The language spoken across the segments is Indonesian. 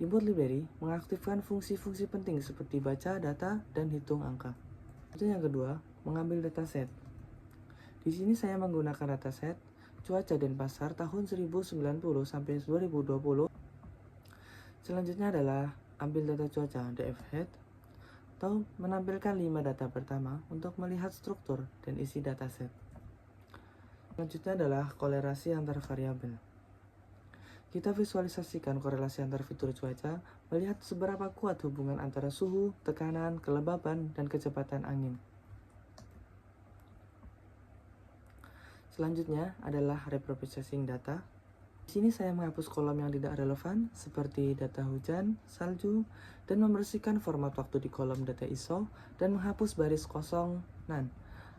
Import library mengaktifkan fungsi-fungsi penting seperti baca data dan hitung angka. Itu yang kedua, mengambil dataset. Di sini saya menggunakan dataset cuaca dan pasar tahun 1090 sampai 2020. Selanjutnya adalah ambil data cuaca DF-head atau menampilkan 5 data pertama untuk melihat struktur dan isi dataset. Selanjutnya adalah kolerasi antar variabel. Kita visualisasikan korelasi antar fitur cuaca, melihat seberapa kuat hubungan antara suhu, tekanan, kelembaban, dan kecepatan angin. Selanjutnya adalah reprocessing data. Di sini saya menghapus kolom yang tidak relevan, seperti data hujan, salju, dan membersihkan format waktu di kolom data ISO, dan menghapus baris kosong none,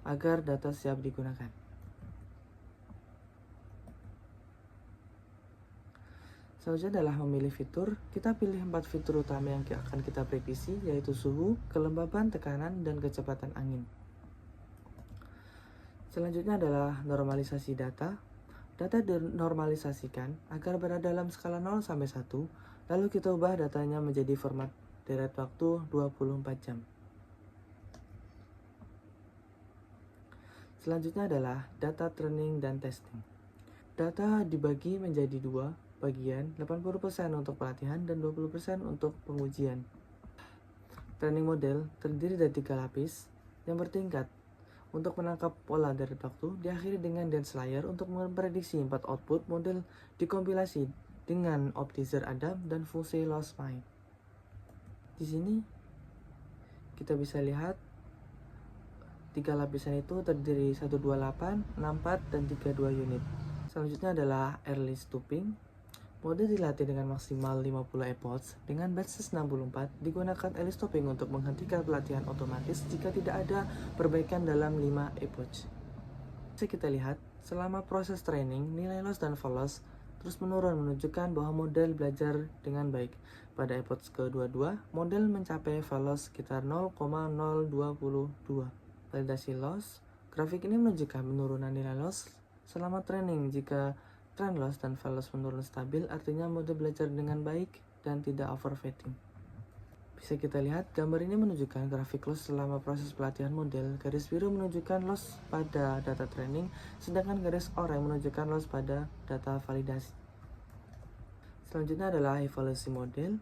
agar data siap digunakan. Selanjutnya adalah memilih fitur. Kita pilih 4 fitur utama yang akan kita prediksi, yaitu suhu, kelembaban, tekanan, dan kecepatan angin. Selanjutnya adalah normalisasi data. Data dinormalisasikan agar berada dalam skala 0 sampai 1, lalu kita ubah datanya menjadi format deret waktu 24 jam. Selanjutnya adalah data training dan testing. Data dibagi menjadi 2 bagian, 80% untuk pelatihan dan 20% untuk pengujian. Training model terdiri dari 3 lapis yang bertingkat. Untuk menangkap pola deret waktu, diakhiri dengan dense layer untuk memprediksi 4 output model dikompilasi dengan optimizer Adam dan fungsi loss find. Di sini kita bisa lihat 3 lapisan itu terdiri 128, 64, dan 32 unit. Selanjutnya adalah early stooping. Mode dilatih dengan maksimal 50 epochs dengan basis 64, digunakan early stopping untuk menghentikan pelatihan otomatis jika tidak ada perbaikan dalam 5 epoch. Bisa kita lihat, selama proses training, nilai loss dan fall loss terus menurun menunjukkan bahwa model belajar dengan baik. Pada epoch ke-22, model mencapai fall loss sekitar 0,022. Validasi loss, grafik ini menunjukkan penurunan nilai loss selama training. Jika trend loss dan fall loss menurun stabil, artinya model belajar dengan baik dan tidak overfitting. Bisa kita lihat, gambar ini menunjukkan grafik loss selama proses pelatihan model. Garis biru menunjukkan loss pada data training, sedangkan garis oranye menunjukkan loss pada data validasi. Selanjutnya adalah evaluasi model.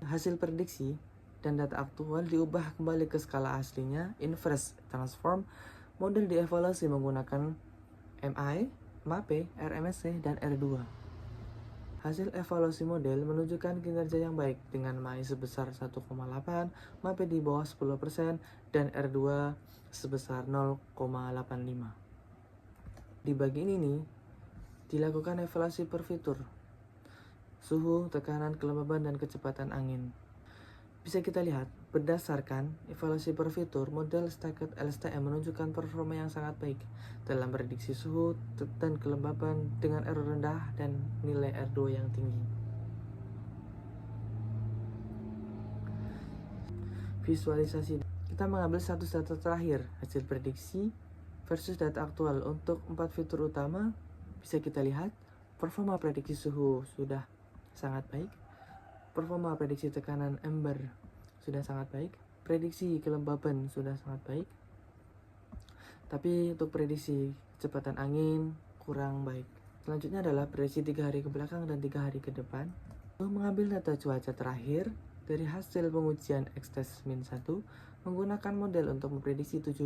Hasil prediksi dan data aktual diubah kembali ke skala aslinya, inverse transform. Model dievaluasi menggunakan MI, MAPE, RMSE, dan R2. Hasil evaluasi model menunjukkan kinerja yang baik dengan MAI sebesar 1,8, MAPE di bawah 10%, dan R2 sebesar 0,85. Di bagian ini dilakukan evaluasi per fitur, suhu, tekanan, kelembaban, dan kecepatan angin. Bisa kita lihat, berdasarkan evaluasi per fitur, model Stacked LSTM menunjukkan performa yang sangat baik dalam prediksi suhu dan kelembaban dengan error rendah dan nilai R2 yang tinggi. Visualisasi. Kita mengambil status data terakhir, hasil prediksi versus data aktual. Untuk 4 fitur utama, bisa kita lihat, performa prediksi suhu sudah sangat baik. Performa prediksi tekanan ember sudah sangat baik. Prediksi kelembaban sudah sangat baik. Tapi untuk prediksi kecepatan angin kurang baik. Selanjutnya adalah prediksi 3 hari ke belakang dan 3 hari ke depan. Untuk mengambil data cuaca terakhir dari hasil pengujian X-Test-1 menggunakan model untuk memprediksi 72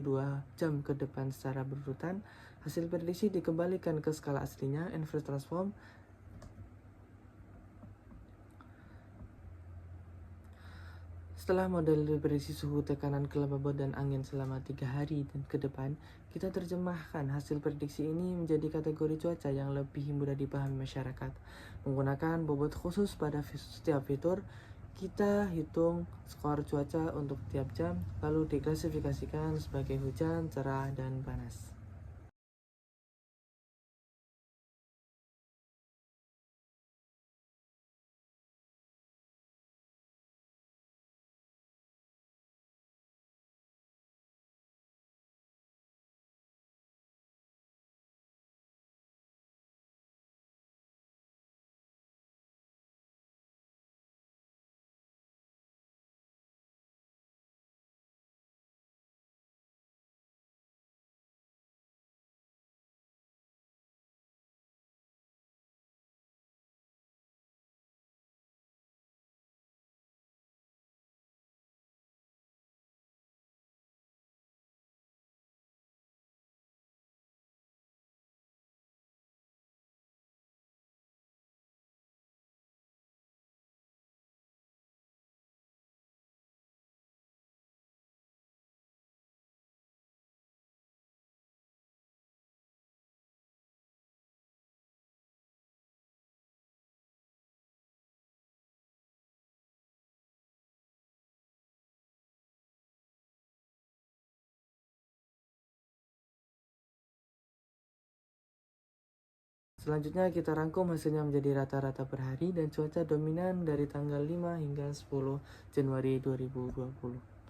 jam ke depan secara berurutan. Hasil prediksi dikembalikan ke skala aslinya, inverse transform. Setelah model diprediksi suhu, tekanan, kelembaban, dan angin selama 3 hari dan ke depan, kita terjemahkan hasil prediksi ini menjadi kategori cuaca yang lebih mudah dipahami masyarakat. Menggunakan bobot khusus pada setiap fitur, kita hitung skor cuaca untuk tiap jam, lalu diklasifikasikan sebagai hujan, cerah, dan panas. Selanjutnya kita rangkum hasilnya menjadi rata-rata per hari dan cuaca dominan dari tanggal 5 hingga 10 Januari 2020.